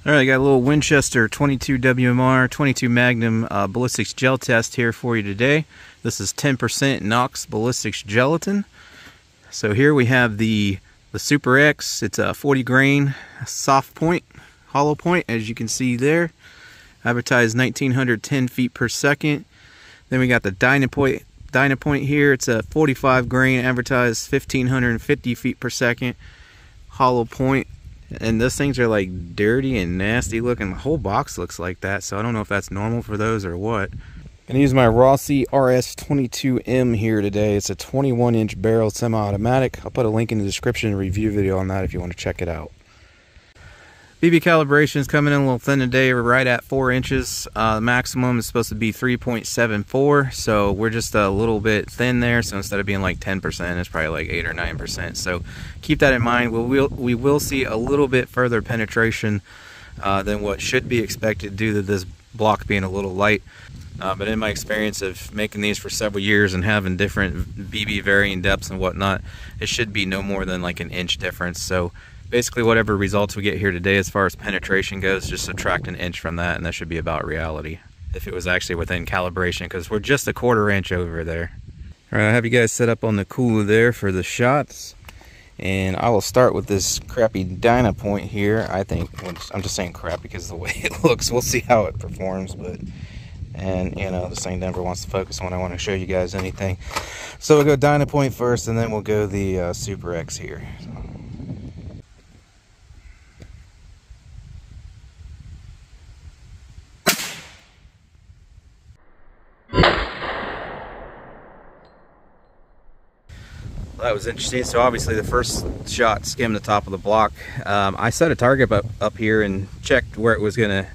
Alright, got a little Winchester 22 WMR 22 Magnum ballistics gel test here for you today. This is 10% Nox ballistics gelatin. So here we have the Super X. It's a 40 grain soft point, hollow point, as you can see there. Advertised 1910 feet per second. Then we got the Dyna point here. It's a 45 grain, advertised 1550 feet per second, hollow point. And those things are like dirty and nasty looking. The whole box looks like that, so I don't know if that's normal for those or what. I'm gonna use my Rossi RS22M here today. It's a 21-inch barrel semi-automatic. I'll put a link in the description and review video on that if you want to check it out. BB calibration is coming in a little thin today. We're right at 4 inches. The maximum is supposed to be 3.74, so we're just a little bit thin there. So instead of being like 10%, it's probably like 8 or 9%. So keep that in mind. We will see a little bit further penetration than what should be expected due to this block being a little light. But in my experience of making these for several years and having different BB varying depths and whatnot, it should be no more than like an inch difference. So basically whatever results we get here today as far as penetration goes, just subtract an inch from that and that should be about reality if it was actually within calibration, because we're just a 1/4 inch over there. Alright, I have you guys set up on the cooler there for the shots, and I will start with this crappy Dyna point here. I think, I'm just saying crap because of the way it looks. We'll see how it performs, and you know, this thing never wants to focus when I want to show you guys anything. So we'll go Dyna point first, and then we'll go the Super X here. So. That was interesting. So obviously the first shot skimmed the top of the block. I set a target up here and checked where it was gonna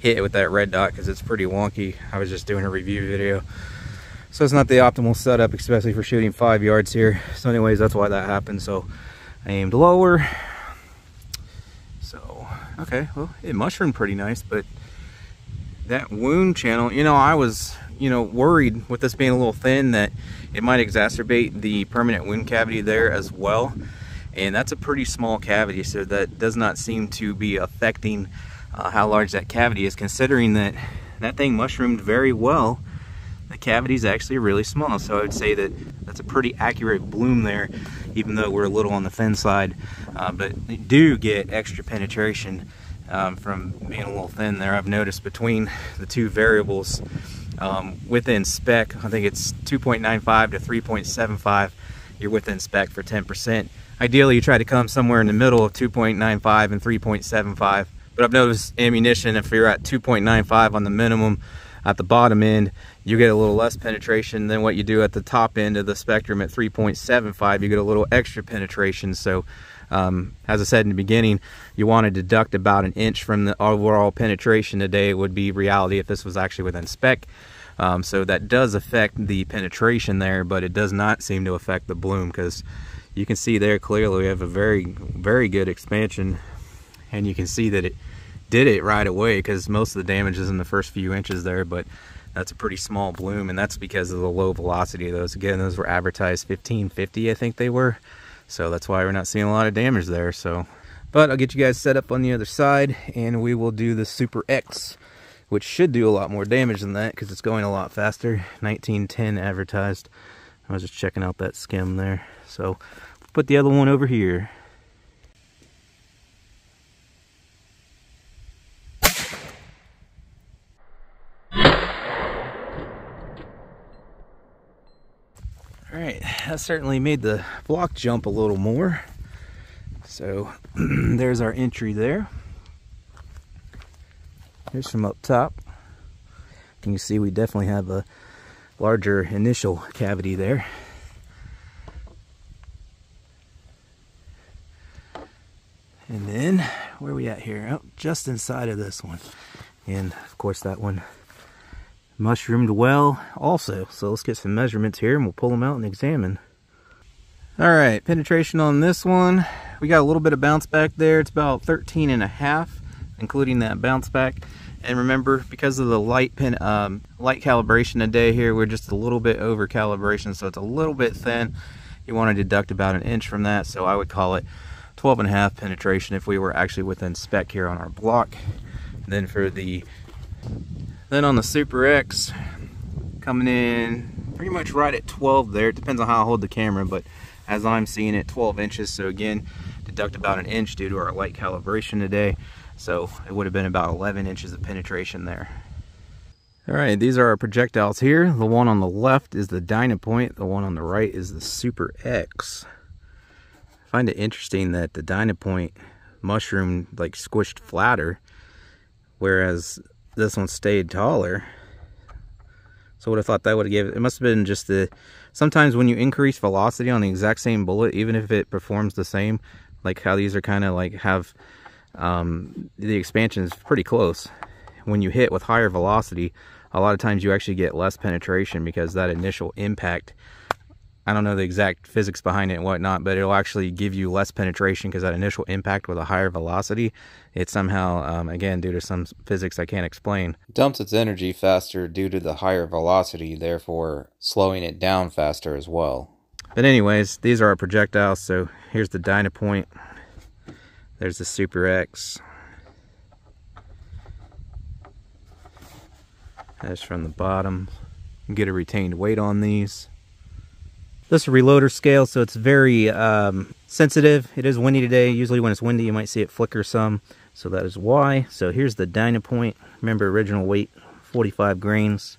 hit with that red dot because it's pretty wonky. I was just doing a review video, so it's not the optimal setup, especially for shooting 5 yards here. So anyways, that's why that happened. So I aimed lower. So okay, well, it mushroomed pretty nice, but that wound channel, you know, I was, you know, worried with this being a little thin that it might exacerbate the permanent wound cavity there as well, and that's a pretty small cavity, so that does not seem to be affecting how large that cavity is, considering that that thing mushroomed very well. The cavity is actually really small, so I would say that that's a pretty accurate bloom there, even though we're a little on the thin side. But you do get extra penetration from being a little thin there. I've noticed between the two variables within spec, I think it's 2.95 to 3.75, you're within spec for 10%. Ideally you try to come somewhere in the middle of 2.95 and 3.75, but I've noticed ammunition, if you're at 2.95 on the minimum, at the bottom end you get a little less penetration than what you do at the top end of the spectrum. At 3.75 you get a little extra penetration. So as I said in the beginning, you want to deduct about an inch from the overall penetration today. It would be reality if this was actually within spec. So that does affect the penetration there, but it does not seem to affect the bloom, because you can see there clearly we have a very, very good expansion, and you can see that it did it right away, because most of the damage is in the first few inches there, but that's a pretty small bloom, and that's because of the low velocity of those. Again, those were advertised 1550, I think they were. So that's why we're not seeing a lot of damage there. So, but I'll get you guys set up on the other side, and we will do the Super X, which should do a lot more damage than that because it's going a lot faster. 1910 advertised. I was just checking out that skim there. So put the other one over here. Alright, that certainly made the block jump a little more. So there's our entry there. Here's from up top. You can see we definitely have a larger initial cavity there. And then, where are we at here? Oh, just inside of this one. And of course that one mushroomed well also. So let's get some measurements here and we'll pull them out and examine. Alright, penetration on this one. We got a little bit of bounce back there. It's about 13.5, including that bounce back. And remember, because of the light calibration today here, we're just a little bit over calibration, so it's a little bit thin. You want to deduct about an inch from that, so I would call it 12.5 penetration if we were actually within spec here on our block. Then on the Super X, coming in pretty much right at 12 there. It depends on how I hold the camera, but as I'm seeing it, 12 inches. So again, deduct about an inch due to our light calibration today. So it would have been about 11 inches of penetration there. All right, these are our projectiles here. The one on the left is the Dyna point. The one on the right is the Super X. I find it interesting that the Dyna point mushroom like squished flatter, whereas this one stayed taller. So I would have thought that would have given, it must have been just the, sometimes when you increase velocity on the exact same bullet, even if it performs the same, like how these are kind of like have, the expansion is pretty close. When you hit with higher velocity, a lot of times you actually get less penetration because that initial impact, I don't know the exact physics behind it and whatnot, but it'll actually give you less penetration because that initial impact with a higher velocity, it somehow, again, due to some physics I can't explain, dumps its energy faster due to the higher velocity, therefore slowing it down faster as well. But anyways, these are our projectiles. So here's the Dyna point. There's the Super X. That's from the bottom. You get a retained weight on these. This is a reloader scale, so it's very sensitive. It is windy today. Usually when it's windy, you might see it flicker some. So that is why. So here's the Dyna point. Remember, original weight, 45 grains.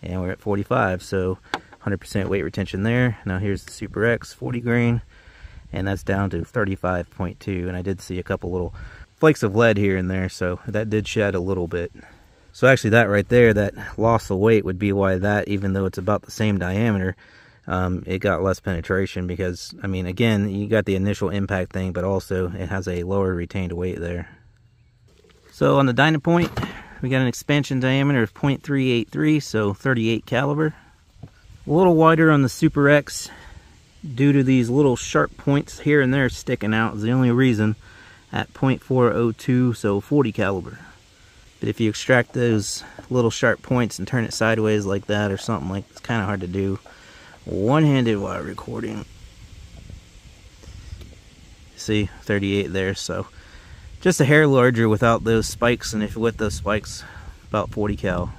And we're at 45, so 100% weight retention there. Now here's the Super X, 40 grain. And that's down to 35.2. And I did see a couple little flakes of lead here and there, so that did shed a little bit. So actually that right there, that loss of weight would be why that, even though it's about the same diameter, it got less penetration because, I mean, again, you got the initial impact thing, but also it has a lower retained weight there. So on the Dyna point, we got an expansion diameter of 0.383, so 38 caliber. A little wider on the Super X due to these little sharp points here and there sticking out is the only reason, at 0.402, so 40 caliber. But if you extract those little sharp points and turn it sideways like that or something, like, it's kind of hard to do one-handed while recording. See, 38 there, so just a hair larger without those spikes, and if with those spikes, about 40 cal.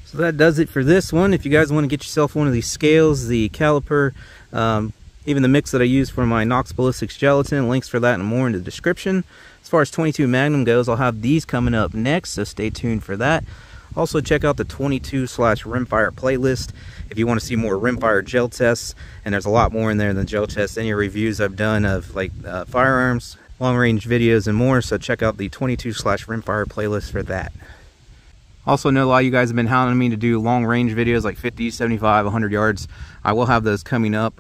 So that does it for this one. If you guys want to get yourself one of these scales, the caliper, even the mix that I use for my Knox Ballistics gelatin, links for that and more in the description. As far as 22 Magnum goes, I'll have these coming up next, so stay tuned for that. Also check out the 22/Rimfire playlist if you want to see more rimfire gel tests, and there's a lot more in there than gel tests. Any reviews I've done of like firearms, long range videos and more, so check out the 22/Rimfire playlist for that. Also know a lot of you guys have been hounding me to do long range videos like 50, 75, 100 yards. I will have those coming up.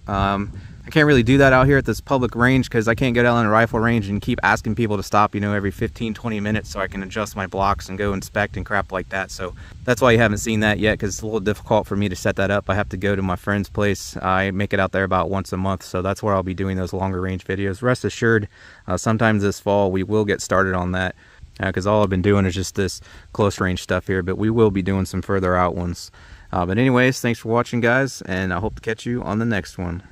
I can't really do that out here at this public range because I can't get out on a rifle range and keep asking people to stop, you know, every 15, 20 minutes so I can adjust my blocks and go inspect and crap like that. So that's why you haven't seen that yet, because it's a little difficult for me to set that up. I have to go to my friend's place. I make it out there about once a month, so that's where I'll be doing those longer range videos. Rest assured, sometimes this fall we will get started on that, because all I've been doing is just this close range stuff here, but we will be doing some further out ones. But anyways, thanks for watching, guys, and I hope to catch you on the next one.